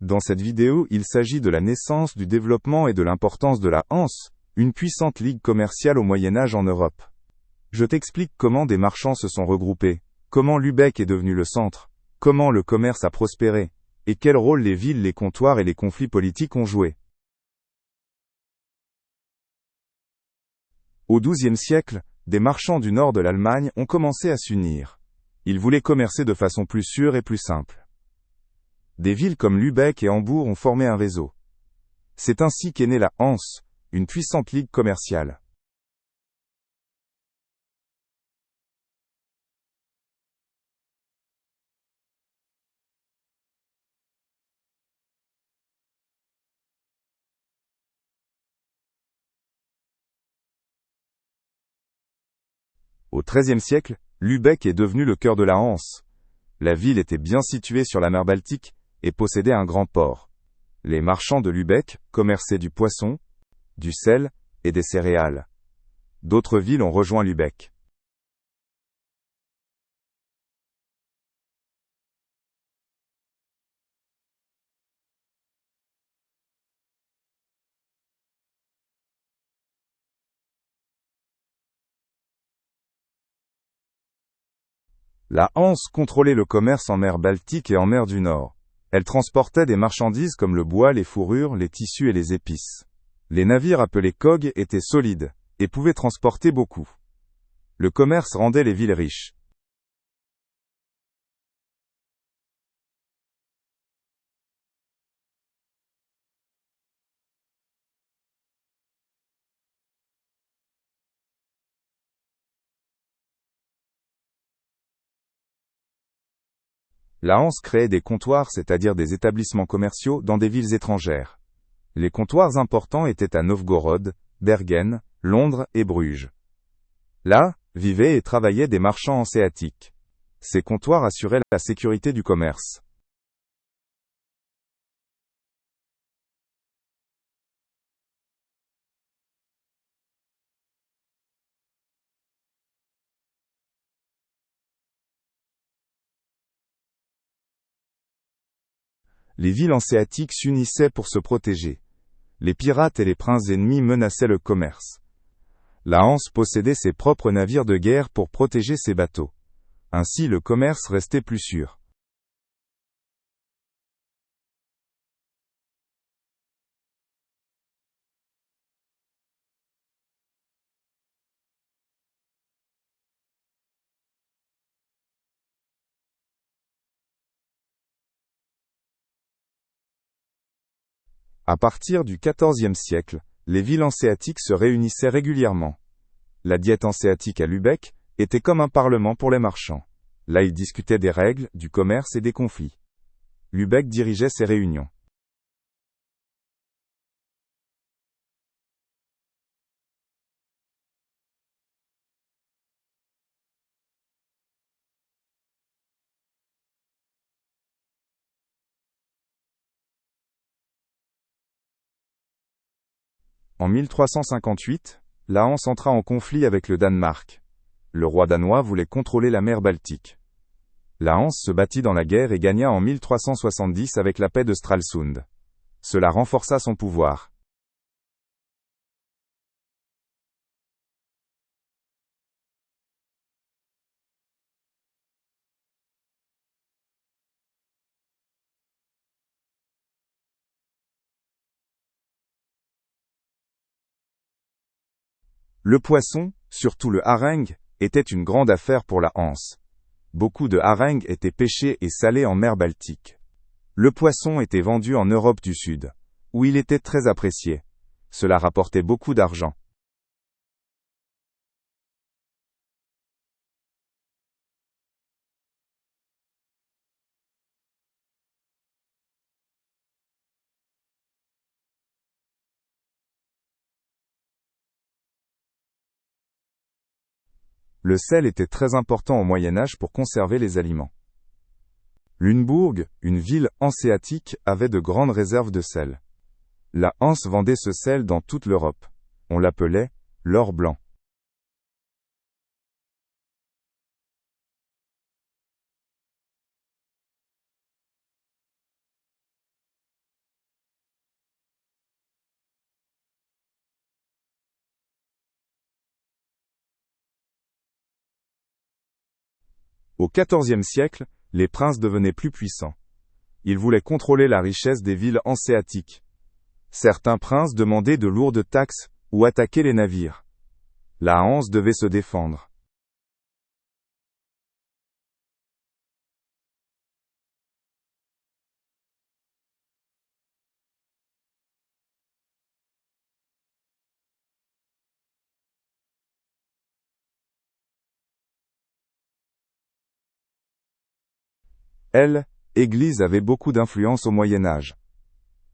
Dans cette vidéo, il s'agit de la naissance, du développement et de l'importance de la Hanse, une puissante ligue commerciale au Moyen-Âge en Europe. Je t'explique comment des marchands se sont regroupés, comment Lübeck est devenu le centre, comment le commerce a prospéré, et quel rôle les villes, les comptoirs et les conflits politiques ont joué. Au XIIe siècle, des marchands du nord de l'Allemagne ont commencé à s'unir. Ils voulaient commercer de façon plus sûre et plus simple. Des villes comme Lübeck et Hambourg ont formé un réseau. C'est ainsi qu'est née la Hanse, une puissante ligue commerciale. Au XIIIe siècle, Lübeck est devenu le cœur de la Hanse. La ville était bien située sur la mer Baltique et possédait un grand port. Les marchands de Lübeck commerçaient du poisson, du sel et des céréales. D'autres villes ont rejoint Lübeck. La Hanse contrôlait le commerce en mer Baltique et en mer du Nord. Elle transportait des marchandises comme le bois, les fourrures, les tissus et les épices. Les navires appelés Kog étaient solides et pouvaient transporter beaucoup. Le commerce rendait les villes riches. La Hanse créait des comptoirs, c'est-à-dire des établissements commerciaux, dans des villes étrangères. Les comptoirs importants étaient à Novgorod, Bergen, Londres et Bruges. Là, vivaient et travaillaient des marchands hanséatiques. Ces comptoirs assuraient la sécurité du commerce. Les villes hanséatiques s'unissaient pour se protéger. Les pirates et les princes ennemis menaçaient le commerce. La Hanse possédait ses propres navires de guerre pour protéger ses bateaux. Ainsi le commerce restait plus sûr. À partir du XIVe siècle, les villes hanséatiques se réunissaient régulièrement. La Diète hanséatique à Lübeck était comme un parlement pour les marchands. Là ils discutaient des règles, du commerce et des conflits. Lübeck dirigeait ces réunions. En 1358, la Hanse entra en conflit avec le Danemark. Le roi danois voulait contrôler la mer Baltique. La Hanse se battit dans la guerre et gagna en 1370 avec la paix de Stralsund. Cela renforça son pouvoir. Le poisson, surtout le harengue, était une grande affaire pour la Hanse. Beaucoup de harengue étaient pêchés et salés en mer Baltique. Le poisson était vendu en Europe du Sud, où il était très apprécié. Cela rapportait beaucoup d'argent. Le sel était très important au Moyen Âge pour conserver les aliments. Lunebourg, une ville hanséatique, avait de grandes réserves de sel. La Hanse vendait ce sel dans toute l'Europe. On l'appelait l'or blanc. Au XIVe siècle, les princes devenaient plus puissants. Ils voulaient contrôler la richesse des villes hanséatiques. Certains princes demandaient de lourdes taxes ou attaquaient les navires. La Hanse devait se défendre. L'Église avait beaucoup d'influence au Moyen Âge.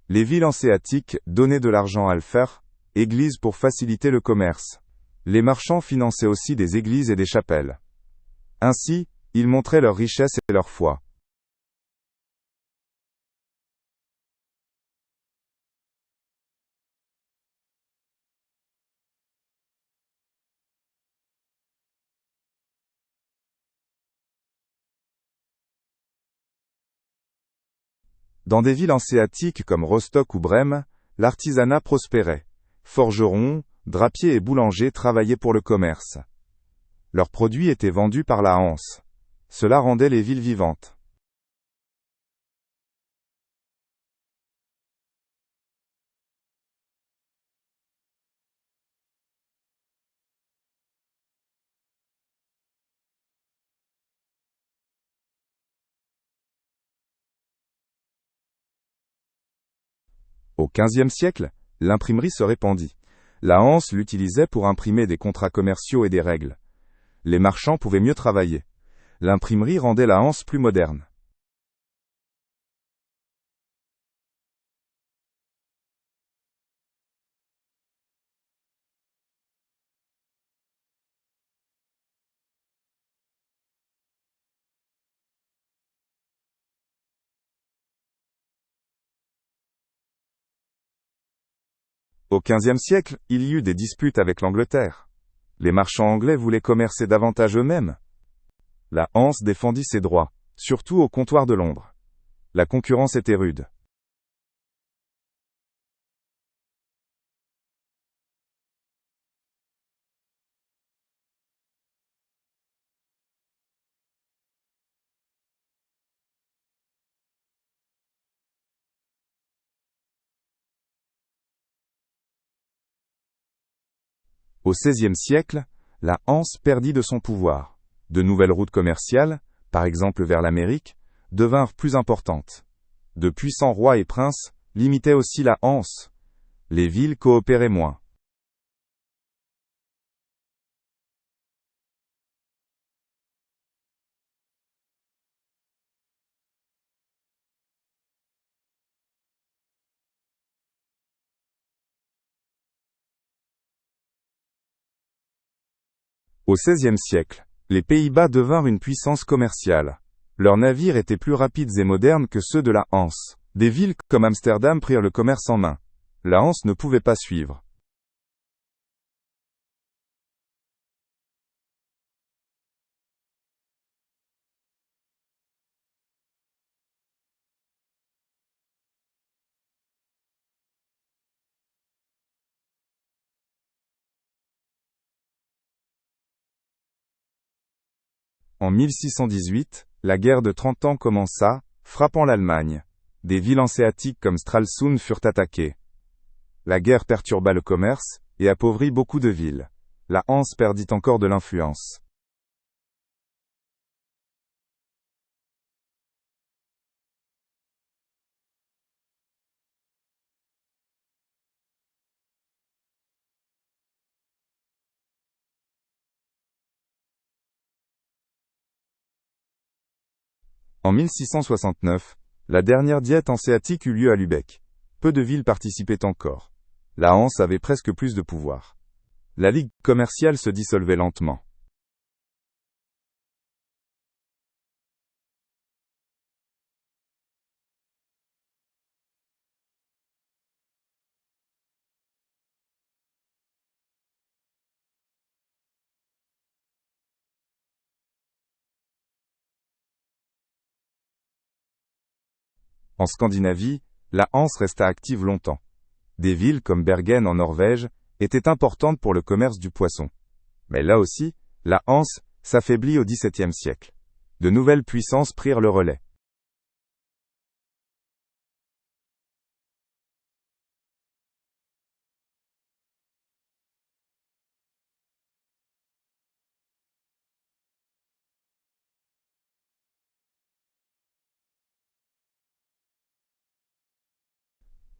Les villes hanséatiques donnaient de l'argent à faire, église pour faciliter le commerce. Les marchands finançaient aussi des églises et des chapelles. Ainsi, ils montraient leur richesse et leur foi. Dans des villes hanséatiques comme Rostock ou Brême, l'artisanat prospérait. Forgerons, drapiers et boulangers travaillaient pour le commerce. Leurs produits étaient vendus par la Hanse. Cela rendait les villes vivantes. Au XVe siècle, l'imprimerie se répandit. La Hanse l'utilisait pour imprimer des contrats commerciaux et des règles. Les marchands pouvaient mieux travailler. L'imprimerie rendait la Hanse plus moderne. Au XVe siècle, il y eut des disputes avec l'Angleterre. Les marchands anglais voulaient commercer davantage eux-mêmes. La Hanse défendit ses droits, surtout au comptoir de Londres. La concurrence était rude. Au XVIe siècle, la Hanse perdit de son pouvoir. De nouvelles routes commerciales, par exemple vers l'Amérique, devinrent plus importantes. De puissants rois et princes limitaient aussi la Hanse. Les villes coopéraient moins. Au XVIe siècle, les Pays-Bas devinrent une puissance commerciale. Leurs navires étaient plus rapides et modernes que ceux de la Hanse. Des villes comme Amsterdam prirent le commerce en main. La Hanse ne pouvait pas suivre. En 1618, la guerre de 30 ans commença, frappant l'Allemagne. Des villes hanséatiques comme Stralsund furent attaquées. La guerre perturba le commerce et appauvrit beaucoup de villes. La Hanse perdit encore de l'influence. En 1669, la dernière diète hanséatique eut lieu à Lübeck. Peu de villes participaient encore. La Hanse avait presque plus de pouvoir. La ligue commerciale se dissolvait lentement. En Scandinavie, la Hanse resta active longtemps. Des villes comme Bergen en Norvège étaient importantes pour le commerce du poisson. Mais là aussi, la Hanse s'affaiblit au XVIIe siècle. De nouvelles puissances prirent le relais.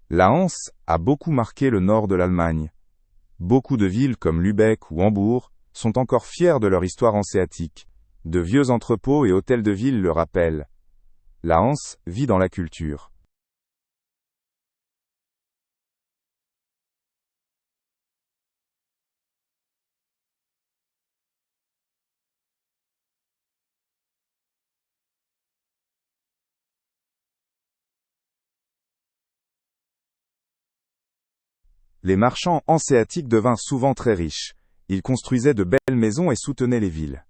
La Hanse a beaucoup marqué le nord de l'Allemagne. Beaucoup de villes comme Lübeck ou Hambourg sont encore fières de leur histoire hanséatique. De vieux entrepôts et hôtels de ville le rappellent. La Hanse vit dans la culture. Les marchands hanséatiques devinrent souvent très riches. Ils construisaient de belles maisons et soutenaient les villes.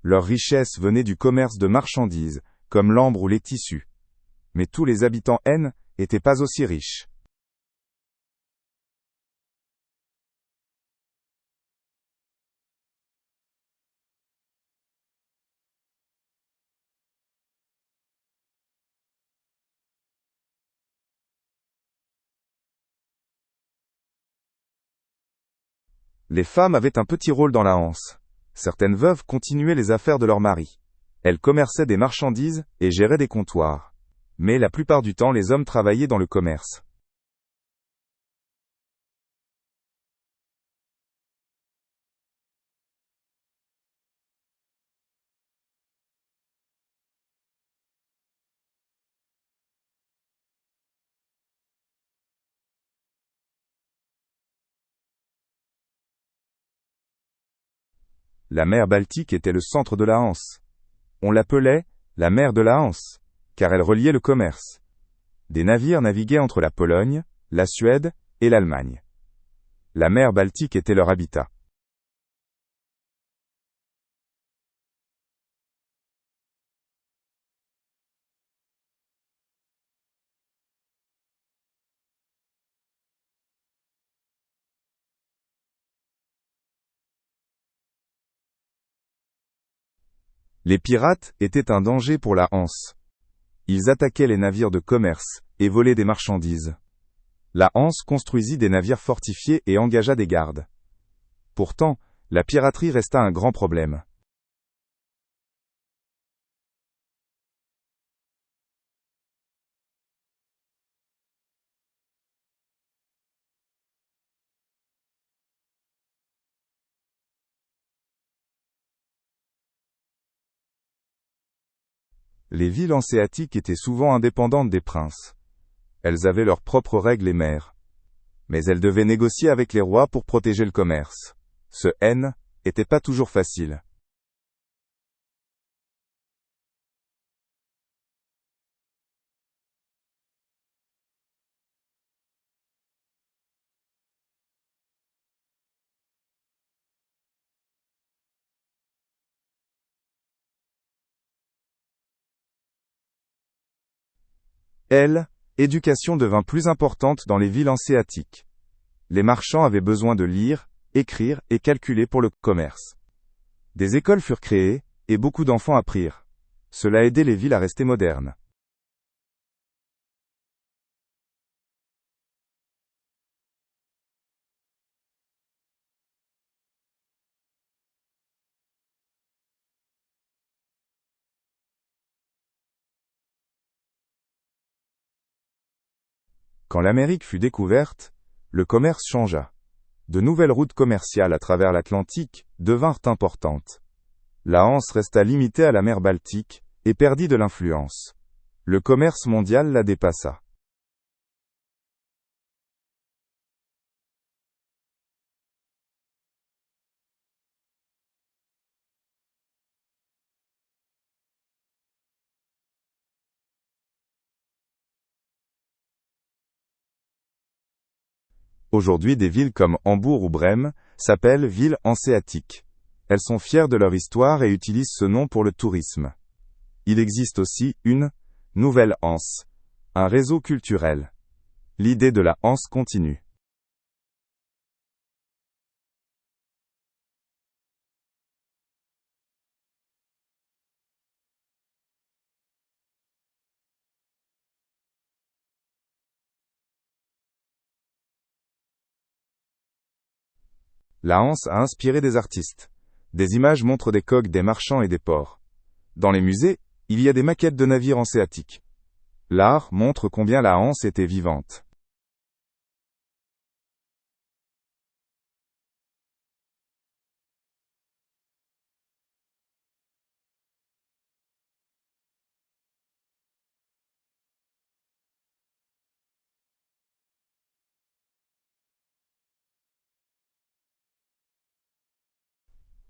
Leur richesse venait du commerce de marchandises, comme l'ambre ou les tissus. Mais tous les habitants n'étaient pas aussi riches. Les femmes avaient un petit rôle dans la Hanse. Certaines veuves continuaient les affaires de leur mari. Elles commerçaient des marchandises et géraient des comptoirs. Mais la plupart du temps, les hommes travaillaient dans le commerce. La mer Baltique était le centre de la Hanse. On l'appelait la mer de la Hanse, car elle reliait le commerce. Des navires naviguaient entre la Pologne, la Suède et l'Allemagne. La mer Baltique était leur habitat. Les pirates étaient un danger pour la Hanse. Ils attaquaient les navires de commerce et volaient des marchandises. La Hanse construisit des navires fortifiés et engagea des gardes. Pourtant, la piraterie resta un grand problème. Les villes hanséatiques étaient souvent indépendantes des princes. Elles avaient leurs propres règles et mers. Mais elles devaient négocier avec les rois pour protéger le commerce. Ce n'était pas toujours facile. L'éducation devint plus importante dans les villes hanséatiques. Les marchands avaient besoin de lire, écrire et calculer pour le commerce. Des écoles furent créées, et beaucoup d'enfants apprirent. Cela aidait les villes à rester modernes. Quand l'Amérique fut découverte, le commerce changea. De nouvelles routes commerciales à travers l'Atlantique devinrent importantes. La Hanse resta limitée à la mer Baltique et perdit de l'influence. Le commerce mondial la dépassa. Aujourd'hui, des villes comme Hambourg ou Brême s'appellent villes hanséatiques. Elles sont fières de leur histoire et utilisent ce nom pour le tourisme. Il existe aussi une nouvelle Hanse, un réseau culturel. L'idée de la Hanse continue. La Hanse a inspiré des artistes. Des images montrent des coques des marchands et des ports. Dans les musées, il y a des maquettes de navires hanséatiques. L'art montre combien la Hanse était vivante.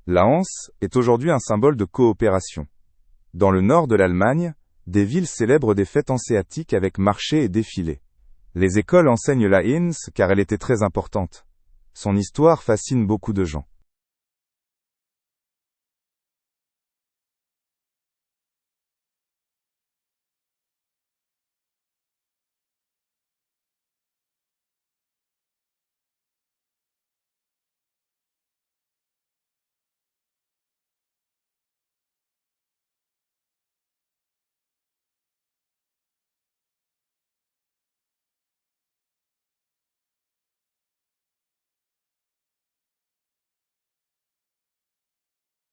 La Hanse est aujourd'hui un symbole de coopération. Dans le nord de l'Allemagne, des villes célèbrent des fêtes hanséatiques avec marchés et défilés. Les écoles enseignent la Hanse car elle était très importante. Son histoire fascine beaucoup de gens.